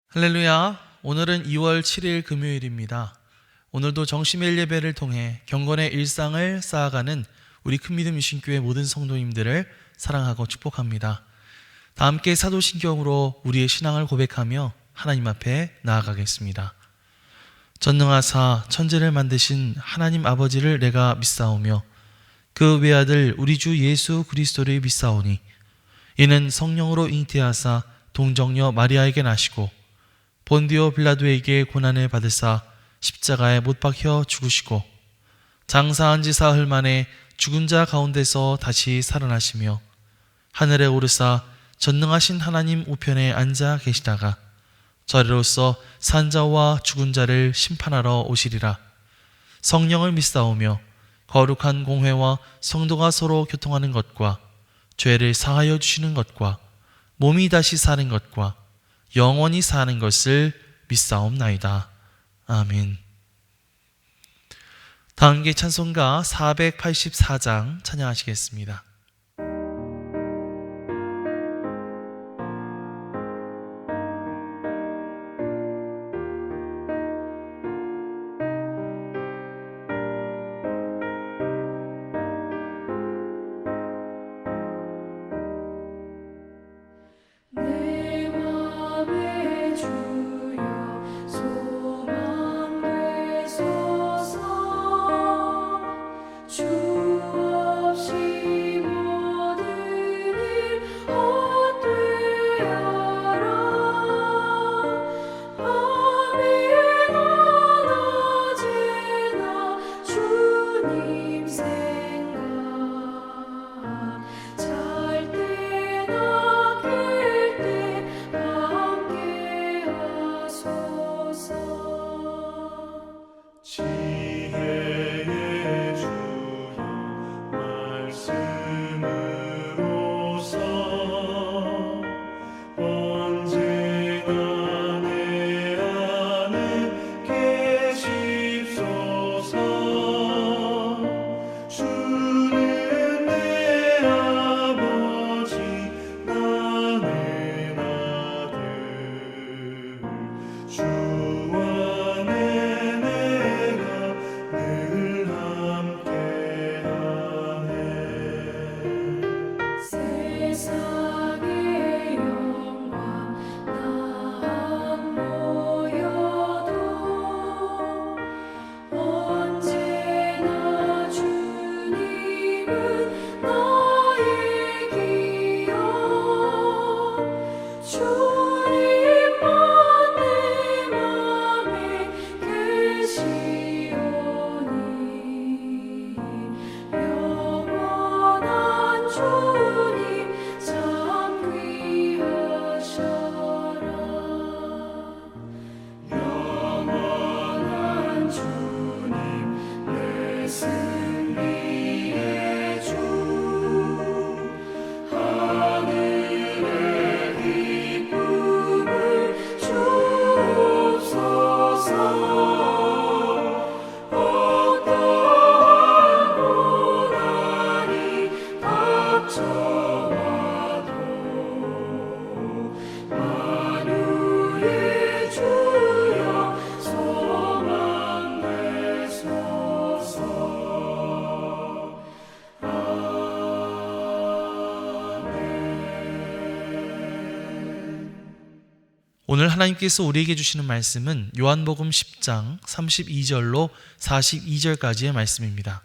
할렐루야. 오늘은 2월 7일 금요일입니다. 오늘도 정시매일 예배를 통해 경건의 일상을 쌓아가는 우리 큰믿음 미신교회 모든 성도님들을 사랑하고 축복합니다. 다 함께 사도신경으로 우리의 신앙을 고백하며 하나님 앞에 나아가겠습니다. 전능하사 천지를 만드신 하나님 아버지를 내가 믿사오며 그 외아들 우리 주 예수 그리스도를 믿사오니 이는 성령으로 잉태하사 동정녀 마리아에게 나시고 본디오 빌라도에게 고난을 받으사 십자가에 못 박혀 죽으시고 장사한 지 사흘 만에 죽은 자 가운데서 다시 살아나시며 하늘에 오르사 전능하신 하나님 우편에 앉아 계시다가 저리로서 산자와 죽은 자를 심판하러 오시리라. 성령을 믿사오며 거룩한 공회와 성도가 서로 교통하는 것과 죄를 사하여 주시는 것과 몸이 다시 사는 것과 영원히 사는 것을 믿사옵나이다. 아멘. 다 함께 찬송가 484장 찬양하시겠습니다. 오늘 하나님께서 우리에게 주시는 말씀은 요한복음 10장 32절로 42절까지의 말씀입니다.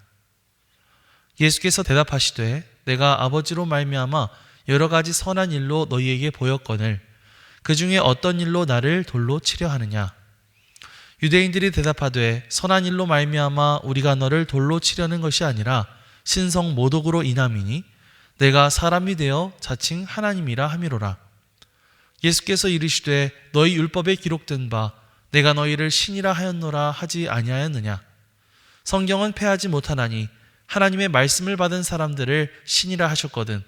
예수께서 대답하시되 내가 아버지로 말미암아 여러 가지 선한 일로 너희에게 보였거늘 그 중에 어떤 일로 나를 돌로 치려 하느냐. 유대인들이 대답하되 선한 일로 말미암아 우리가 너를 돌로 치려는 것이 아니라 신성 모독으로 인함이니 내가 사람이 되어 자칭 하나님이라 함이로라. 예수께서 이르시되 너희 율법에 기록된 바 내가 너희를 신이라 하였노라 하지 아니하였느냐. 성경은 패하지 못하나니 하나님의 말씀을 받은 사람들을 신이라 하셨거든.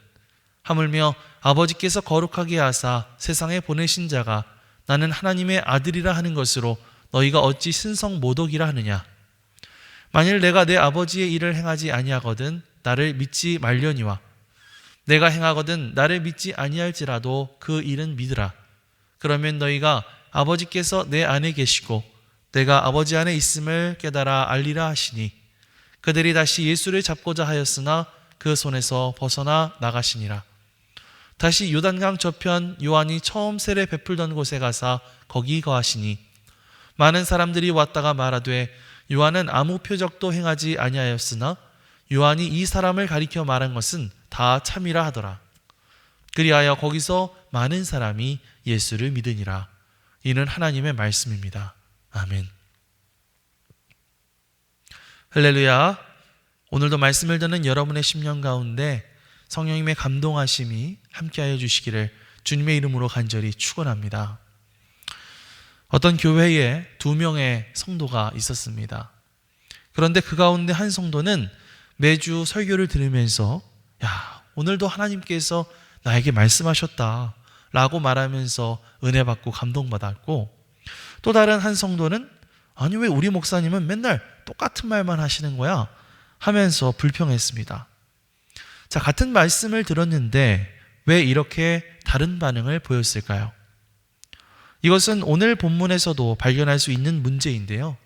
하물며 아버지께서 거룩하게 하사 세상에 보내신 자가 나는 하나님의 아들이라 하는 것으로 너희가 어찌 신성 모독이라 하느냐. 만일 내가 내 아버지의 일을 행하지 아니하거든 나를 믿지 말려니와 내가 행하거든 나를 믿지 아니할지라도 그 일은 믿으라. 그러면 너희가 아버지께서 내 안에 계시고 내가 아버지 안에 있음을 깨달아 알리라 하시니 그들이 다시 예수를 잡고자 하였으나 그 손에서 벗어나 나가시니라. 다시 요단강 저편 요한이 처음 세례 베풀던 곳에 가사 거기 거하시니 많은 사람들이 왔다가 말하되 요한은 아무 표적도 행하지 아니하였으나 요한이 이 사람을 가리켜 말한 것은 다 참이라 하더라. 그리하여 거기서 많은 사람이 예수를 믿으니라. 이는 하나님의 말씀입니다. 아멘. 할렐루야. 오늘도 말씀을 듣는 여러분의 심령 가운데 성령님의 감동하심이 함께하여 주시기를 주님의 이름으로 간절히 축원합니다. 어떤 교회에 2명의 성도가 있었습니다. 그런데 그 가운데 한 성도는 매주 설교를 들으면서 오늘도 하나님께서 나에게 말씀하셨다 라고 말하면서 은혜 받고 감동받았고, 또 다른 한 성도는 아니 왜 우리 목사님은 맨날 똑같은 말만 하시는 거야 하면서 불평했습니다. 자, 같은 말씀을 들었는데 왜 이렇게 다른 반응을 보였을까요? 이것은 오늘 본문에서도 발견할 수 있는 문제인데요.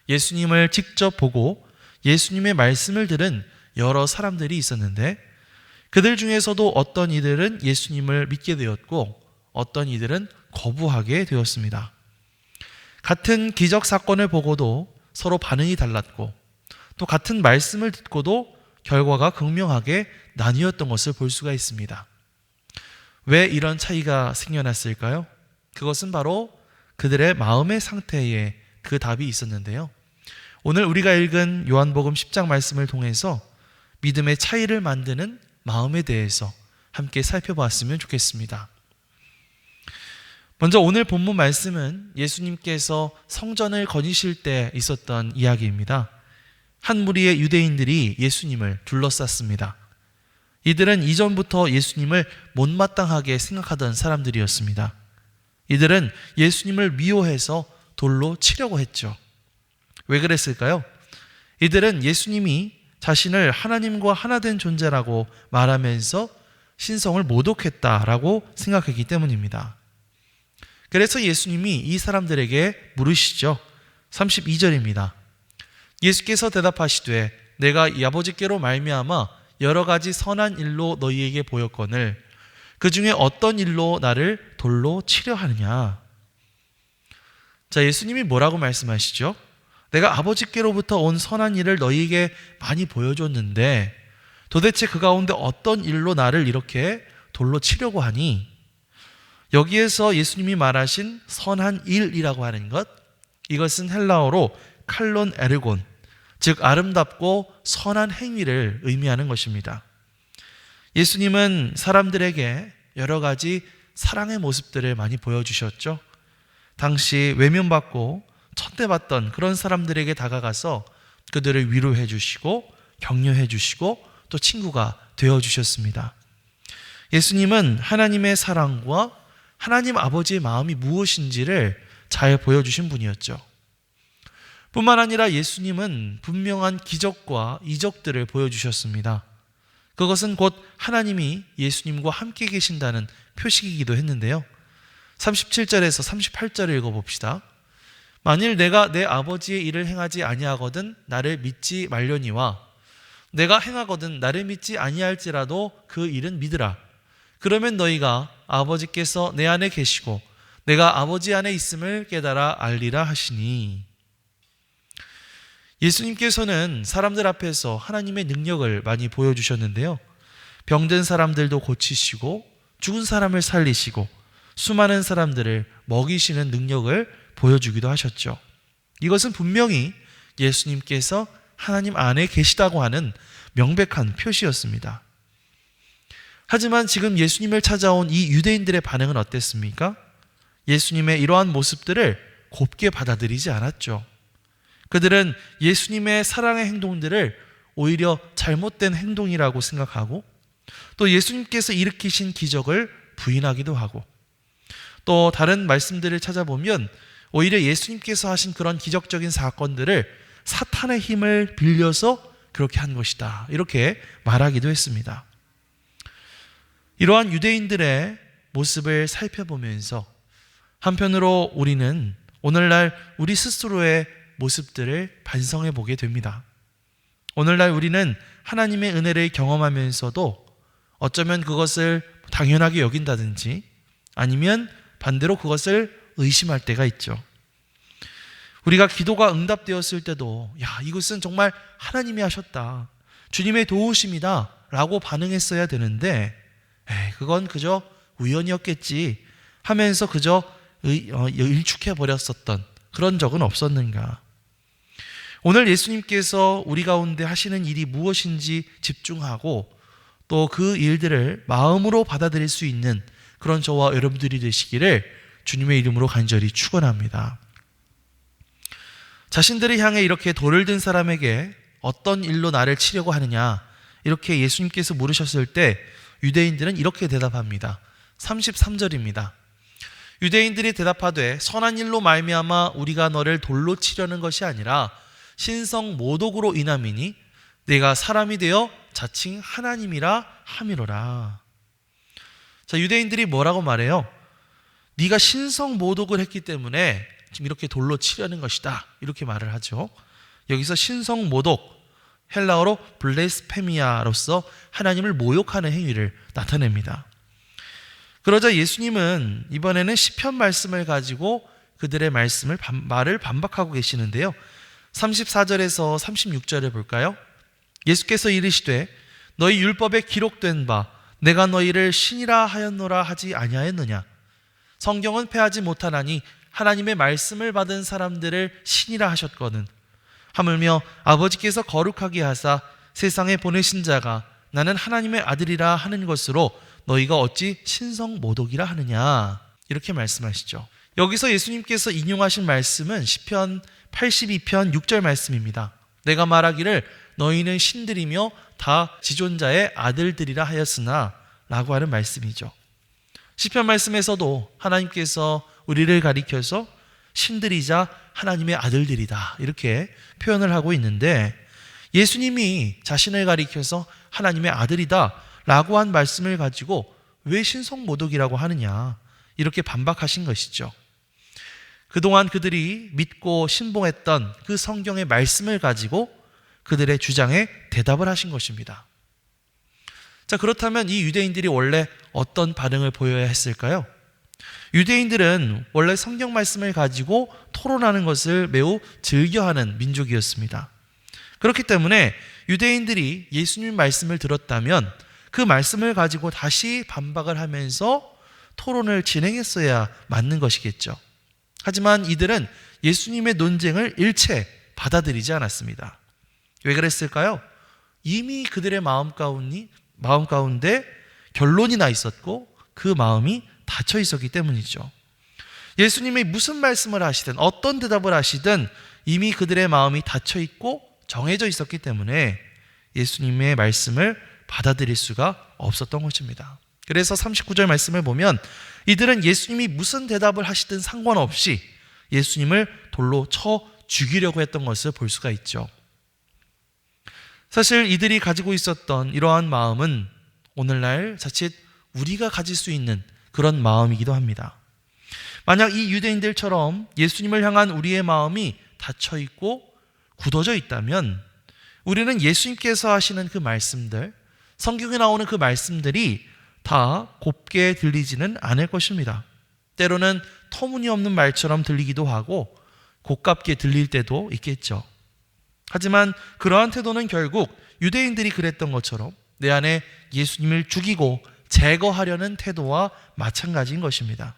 예수님을 직접 보고 예수님의 말씀을 들은 여러 사람들이 있었는데 그들 중에서도 어떤 이들은 예수님을 믿게 되었고 어떤 이들은 거부하게 되었습니다. 같은 기적 사건을 보고도 서로 반응이 달랐고 또 같은 말씀을 듣고도 결과가 극명하게 나뉘었던 것을 볼 수가 있습니다. 왜 이런 차이가 생겨났을까요? 그것은 바로 그들의 마음의 상태에 그 답이 있었는데요. 오늘 우리가 읽은 요한복음 10장 말씀을 통해서 믿음의 차이를 만드는 마음에 대해서 함께 살펴봤으면 좋겠습니다. 먼저 오늘 본문 말씀은 예수님께서 성전을 거니실 때 있었던 이야기입니다. 한 무리의 유대인들이 예수님을 둘러쌌습니다. 이들은 이전부터 예수님을 못마땅하게 생각하던 사람들이었습니다. 이들은 예수님을 미워해서 돌로 치려고 했죠. 왜 그랬을까요? 이들은 예수님이 자신을 하나님과 하나 된 존재라고 말하면서 신성을 모독했다라고 생각했기 때문입니다. 그래서 예수님이 이 사람들에게 물으시죠. 32절입니다. 예수께서 대답하시되 내가 이 아버지께로 말미암아 여러 가지 선한 일로 너희에게 보였거늘 그 중에 어떤 일로 나를 돌로 치려 하느냐. 자, 예수님이 뭐라고 말씀하시죠? 내가 아버지께로부터 온 선한 일을 너희에게 많이 보여줬는데 도대체 그 가운데 어떤 일로 나를 이렇게 돌로 치려고 하니? 여기에서 예수님이 말하신 선한 일이라고 하는 것, 이것은 헬라어로 칼론 에르곤, 즉 아름답고 선한 행위를 의미하는 것입니다. 예수님은 사람들에게 여러 가지 사랑의 모습들을 많이 보여주셨죠. 당시 외면받고 천대받던 그런 사람들에게 다가가서 그들을 위로해 주시고 격려해 주시고 또 친구가 되어 주셨습니다. 예수님은 하나님의 사랑과 하나님 아버지의 마음이 무엇인지를 잘 보여주신 분이었죠. 뿐만 아니라 예수님은 분명한 기적과 이적들을 보여주셨습니다. 그것은 곧 하나님이 예수님과 함께 계신다는 표식이기도 했는데요. 37절에서 38절을 읽어봅시다. 만일 내가 내 아버지의 일을 행하지 아니하거든 나를 믿지 말려니와 내가 행하거든 나를 믿지 아니할지라도 그 일은 믿으라. 그러면 너희가 아버지께서 내 안에 계시고 내가 아버지 안에 있음을 깨달아 알리라 하시니. 예수님께서는 사람들 앞에서 하나님의 능력을 많이 보여주셨는데요. 병든 사람들도 고치시고 죽은 사람을 살리시고 수많은 사람들을 먹이시는 능력을 보여주기도 하셨죠. 이것은 분명히 예수님께서 하나님 안에 계시다고 하는 명백한 표시였습니다. 하지만 지금 예수님을 찾아온 이 유대인들의 반응은 어땠습니까? 예수님의 이러한 모습들을 곱게 받아들이지 않았죠. 그들은 예수님의 사랑의 행동들을 오히려 잘못된 행동이라고 생각하고 또 예수님께서 일으키신 기적을 부인하기도 하고 또 다른 말씀들을 찾아보면 오히려 예수님께서 하신 그런 기적적인 사건들을 사탄의 힘을 빌려서 그렇게 한 것이다 이렇게 말하기도 했습니다. 이러한 유대인들의 모습을 살펴보면서 한편으로 우리는 오늘날 우리 스스로의 모습들을 반성해 보게 됩니다. 오늘날 우리는 하나님의 은혜를 경험하면서도 어쩌면 그것을 당연하게 여긴다든지 아니면 반대로 그것을 의심할 때가 있죠. 우리가 기도가 응답되었을 때도 이것은 정말 하나님이 하셨다, 주님의 도우심이다 라고 반응했어야 되는데 그건 그저 우연이었겠지 하면서 그저 일축해 버렸었던 그런 적은 없었는가? 오늘 예수님께서 우리 가운데 하시는 일이 무엇인지 집중하고 또 그 일들을 마음으로 받아들일 수 있는 그런 저와 여러분들이 되시기를 주님의 이름으로 간절히 축원합니다. 자신들을 향해 이렇게 돌을 든 사람에게 어떤 일로 나를 치려고 하느냐 이렇게 예수님께서 물으셨을 때 유대인들은 이렇게 대답합니다. 33절입니다. 유대인들이 대답하되 선한 일로 말미암아 우리가 너를 돌로 치려는 것이 아니라 신성 모독으로 인함이니 내가 사람이 되어 자칭 하나님이라 함이로라. 자, 유대인들이 뭐라고 말해요? 네가 신성 모독을 했기 때문에 지금 이렇게 돌로 치려는 것이다 이렇게 말을 하죠. 여기서 신성 모독, 헬라어로 블레스페미아로서 하나님을 모욕하는 행위를 나타냅니다. 그러자 예수님은 이번에는 시편 말씀을 가지고 그들의 말을 반박하고 계시는데요. 34절에서 36절을 볼까요? 예수께서 이르시되 너희 율법에 기록된 바 내가 너희를 신이라 하였노라 하지 아니하였느냐? 성경은 패하지 못하나니 하나님의 말씀을 받은 사람들을 신이라 하셨거든. 하물며 아버지께서 거룩하게 하사 세상에 보내신 자가 나는 하나님의 아들이라 하는 것으로 너희가 어찌 신성 모독이라 하느냐? 이렇게 말씀하시죠. 여기서 예수님께서 인용하신 말씀은 시편 82편 6절 말씀입니다. 내가 말하기를 너희는 신들이며 다 지존자의 아들들이라 하였으나 라고 하는 말씀이죠. 시편 말씀에서도 하나님께서 우리를 가리켜서 신들이자 하나님의 아들들이다 이렇게 표현을 하고 있는데 예수님이 자신을 가리켜서 하나님의 아들이다 라고 한 말씀을 가지고 왜 신성모독이라고 하느냐 이렇게 반박하신 것이죠. 그동안 그들이 믿고 신봉했던 그 성경의 말씀을 가지고 그들의 주장에 대답을 하신 것입니다. 자, 그렇다면 이 유대인들이 원래 어떤 반응을 보여야 했을까요? 유대인들은 원래 성경 말씀을 가지고 토론하는 것을 매우 즐겨하는 민족이었습니다. 그렇기 때문에 유대인들이 예수님 말씀을 들었다면 그 말씀을 가지고 다시 반박을 하면서 토론을 진행했어야 맞는 것이겠죠. 하지만 이들은 예수님의 논쟁을 일체 받아들이지 않았습니다. 왜 그랬을까요? 이미 그들의 마음 가운데 결론이 나 있었고 그 마음이 닫혀 있었기 때문이죠. 예수님이 무슨 말씀을 하시든 어떤 대답을 하시든 이미 그들의 마음이 닫혀 있고 정해져 있었기 때문에 예수님의 말씀을 받아들일 수가 없었던 것입니다. 그래서 39절 말씀을 보면 이들은 예수님이 무슨 대답을 하시든 상관없이 예수님을 돌로 쳐 죽이려고 했던 것을 볼 수가 있죠. 사실 이들이 가지고 있었던 이러한 마음은 오늘날 자칫 우리가 가질 수 있는 그런 마음이기도 합니다. 만약 이 유대인들처럼 예수님을 향한 우리의 마음이 닫혀 있고 굳어져 있다면 우리는 예수님께서 하시는 그 말씀들, 성경에 나오는 그 말씀들이 다 곱게 들리지는 않을 것입니다. 때로는 터무니없는 말처럼 들리기도 하고 고깝게 들릴 때도 있겠죠. 하지만 그러한 태도는 결국 유대인들이 그랬던 것처럼 내 안에 예수님을 죽이고 제거하려는 태도와 마찬가지인 것입니다.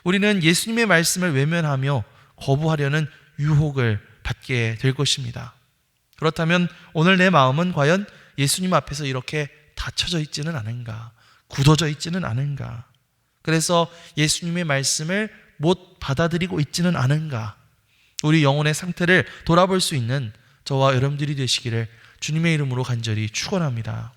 우리는 예수님의 말씀을 외면하며 거부하려는 유혹을 받게 될 것입니다. 그렇다면 오늘 내 마음은 과연 예수님 앞에서 이렇게 닫혀져 있지는 않은가? 굳어져 있지는 않은가? 그래서 예수님의 말씀을 못 받아들이고 있지는 않은가? 우리 영혼의 상태를 돌아볼 수 있는 저와 여러분들이 되시기를 주님의 이름으로 간절히 축원합니다.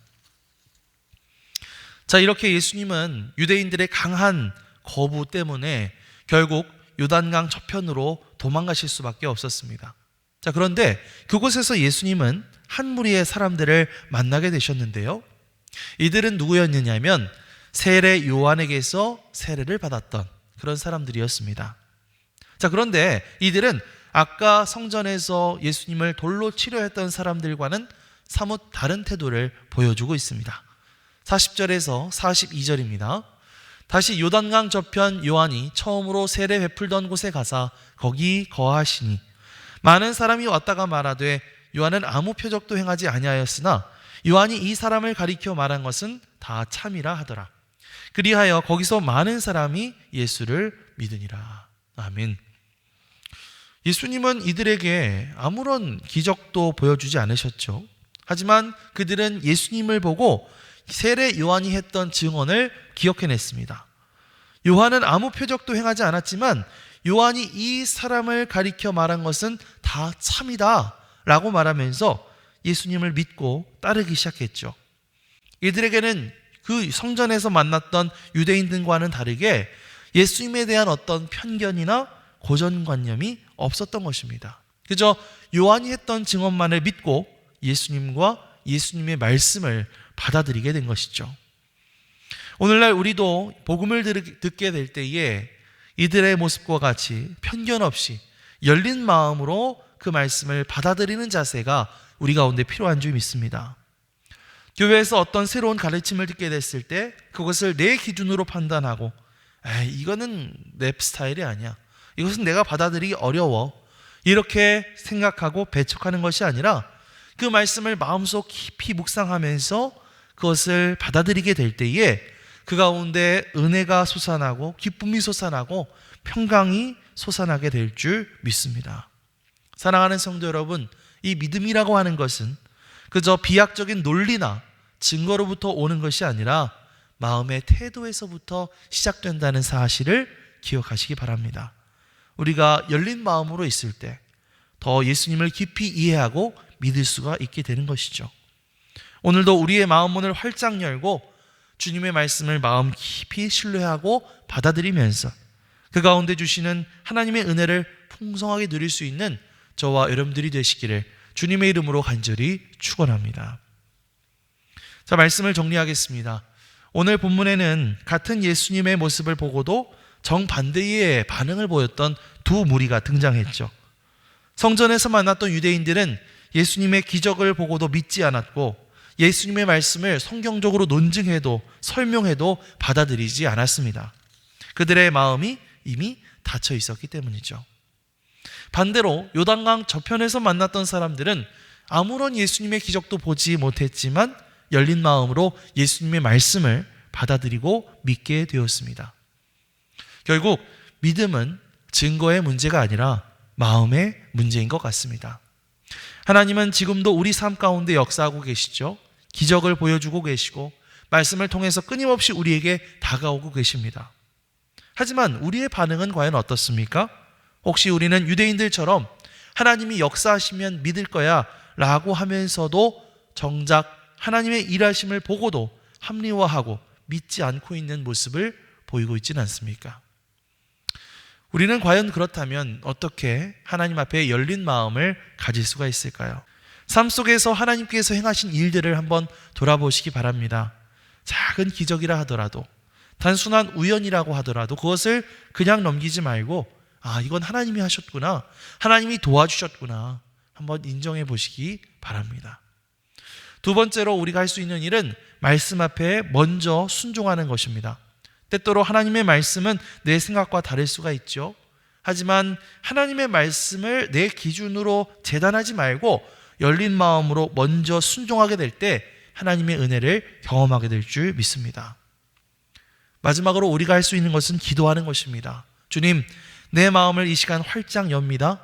자, 이렇게 예수님은 유대인들의 강한 거부 때문에 결국 요단강 저편으로 도망가실 수밖에 없었습니다. 자, 그런데 그곳에서 예수님은 한 무리의 사람들을 만나게 되셨는데요. 이들은 누구였느냐면 세례 요한에게서 세례를 받았던 그런 사람들이었습니다. 자, 그런데 이들은 아까 성전에서 예수님을 돌로 치려했던 사람들과는 사뭇 다른 태도를 보여주고 있습니다. 40절에서 42절입니다. 다시 요단강 저편 요한이 처음으로 세례 베풀던 곳에 가사 거기 거하시니 많은 사람이 왔다가 말하되 요한은 아무 표적도 행하지 아니하였으나 요한이 이 사람을 가리켜 말한 것은 다 참이라 하더라. 그리하여 거기서 많은 사람이 예수를 믿으니라. 아멘. 예수님은 이들에게 아무런 기적도 보여주지 않으셨죠. 하지만 그들은 예수님을 보고 세례 요한이 했던 증언을 기억해냈습니다. 요한은 아무 표적도 행하지 않았지만 요한이 이 사람을 가리켜 말한 것은 다 참이다 라고 말하면서 예수님을 믿고 따르기 시작했죠. 이들에게는 그 성전에서 만났던 유대인들과는 다르게 예수님에 대한 어떤 편견이나 고정관념이 없었던 것입니다. 그저 요한이 했던 증언만을 믿고 예수님과 예수님의 말씀을 받아들이게 된 것이죠. 오늘날 우리도 복음을 듣게 될 때에 이들의 모습과 같이 편견 없이 열린 마음으로 그 말씀을 받아들이는 자세가 우리 가운데 필요한 줄 믿습니다. 교회에서 어떤 새로운 가르침을 듣게 됐을 때 그것을 내 기준으로 판단하고 이거는 내 스타일이 아니야, 이것은 내가 받아들이기 어려워, 이렇게 생각하고 배척하는 것이 아니라 그 말씀을 마음속 깊이 묵상하면서 그것을 받아들이게 될 때에 그 가운데 은혜가 솟아나고 기쁨이 솟아나고 평강이 솟아나게 될 줄 믿습니다. 사랑하는 성도 여러분, 이 믿음이라고 하는 것은 그저 비약적인 논리나 증거로부터 오는 것이 아니라 마음의 태도에서부터 시작된다는 사실을 기억하시기 바랍니다. 우리가 열린 마음으로 있을 때 더 예수님을 깊이 이해하고 믿을 수가 있게 되는 것이죠. 오늘도 우리의 마음문을 활짝 열고 주님의 말씀을 마음 깊이 신뢰하고 받아들이면서 그 가운데 주시는 하나님의 은혜를 풍성하게 누릴 수 있는 저와 여러분들이 되시기를 주님의 이름으로 간절히 축원합니다. 자, 말씀을 정리하겠습니다. 오늘 본문에는 같은 예수님의 모습을 보고도 정반대의 반응을 보였던 두 무리가 등장했죠. 성전에서 만났던 유대인들은 예수님의 기적을 보고도 믿지 않았고 예수님의 말씀을 성경적으로 논증해도 설명해도 받아들이지 않았습니다. 그들의 마음이 이미 닫혀 있었기 때문이죠. 반대로 요단강 저편에서 만났던 사람들은 아무런 예수님의 기적도 보지 못했지만 열린 마음으로 예수님의 말씀을 받아들이고 믿게 되었습니다. 결국 믿음은 증거의 문제가 아니라 마음의 문제인 것 같습니다. 하나님은 지금도 우리 삶 가운데 역사하고 계시죠. 기적을 보여주고 계시고 말씀을 통해서 끊임없이 우리에게 다가오고 계십니다. 하지만 우리의 반응은 과연 어떻습니까? 혹시 우리는 유대인들처럼 하나님이 역사하시면 믿을 거야 라고 하면서도 정작 하나님의 일하심을 보고도 합리화하고 믿지 않고 있는 모습을 보이고 있지는 않습니까? 우리는 과연 그렇다면 어떻게 하나님 앞에 열린 마음을 가질 수가 있을까요? 삶 속에서 하나님께서 행하신 일들을 한번 돌아보시기 바랍니다. 작은 기적이라 하더라도, 단순한 우연이라고 하더라도 그것을 그냥 넘기지 말고 이건 하나님이 하셨구나, 하나님이 도와주셨구나 한번 인정해 보시기 바랍니다. 두 번째로 우리가 할 수 있는 일은 말씀 앞에 먼저 순종하는 것입니다. 때때로 하나님의 말씀은 내 생각과 다를 수가 있죠. 하지만 하나님의 말씀을 내 기준으로 재단하지 말고 열린 마음으로 먼저 순종하게 될 때 하나님의 은혜를 경험하게 될 줄 믿습니다. 마지막으로 우리가 할 수 있는 것은 기도하는 것입니다. 주님, 내 마음을 이 시간 활짝 엽니다.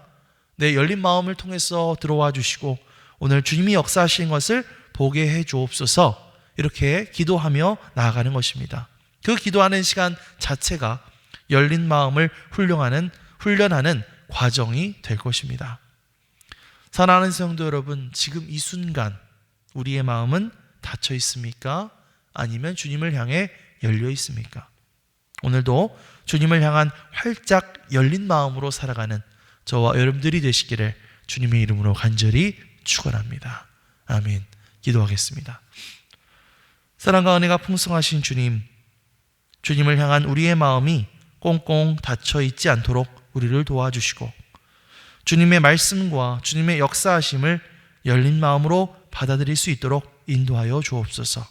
내 열린 마음을 통해서 들어와 주시고 오늘 주님이 역사하신 것을 보게 해 주옵소서, 이렇게 기도하며 나아가는 것입니다. 그 기도하는 시간 자체가 열린 마음을 훈련하는 과정이 될 것입니다. 사랑하는 성도 여러분, 지금 이 순간 우리의 마음은 닫혀 있습니까? 아니면 주님을 향해 열려 있습니까? 오늘도 주님을 향한 활짝 열린 마음으로 살아가는 저와 여러분들이 되시기를 주님의 이름으로 간절히 축원합니다. 아멘. 기도하겠습니다. 사랑과 은혜가 풍성하신 주님, 주님을 향한 우리의 마음이 꽁꽁 닫혀 있지 않도록 우리를 도와주시고 주님의 말씀과 주님의 역사하심을 열린 마음으로 받아들일 수 있도록 인도하여 주옵소서.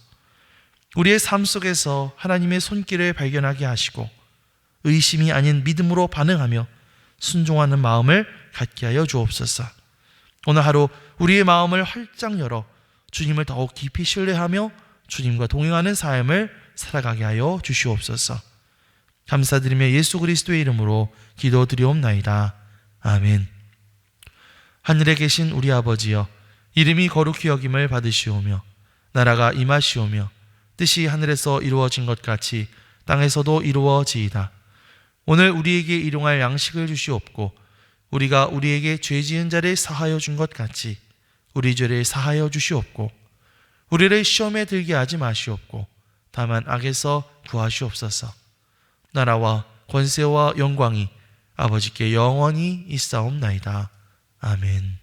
우리의 삶 속에서 하나님의 손길을 발견하게 하시고 의심이 아닌 믿음으로 반응하며 순종하는 마음을 갖게 하여 주옵소서. 오늘 하루 우리의 마음을 활짝 열어 주님을 더욱 깊이 신뢰하며 주님과 동행하는 삶을 살아가게 하여 주시옵소서. 감사드리며 예수 그리스도의 이름으로 기도드리옵나이다. 아멘. 하늘에 계신 우리 아버지여, 이름이 거룩히 여김을 받으시오며 나라가 임하시오며 뜻이 하늘에서 이루어진 것 같이 땅에서도 이루어지이다. 오늘 우리에게 일용할 양식을 주시옵고 우리가 우리에게 죄 지은 자를 사하여 준 것 같이 우리 죄를 사하여 주시옵고 우리를 시험에 들게 하지 마시옵고 다만 악에서 구하시옵소서. 나라와 권세와 영광이 아버지께 영원히 있사옵나이다. 아멘.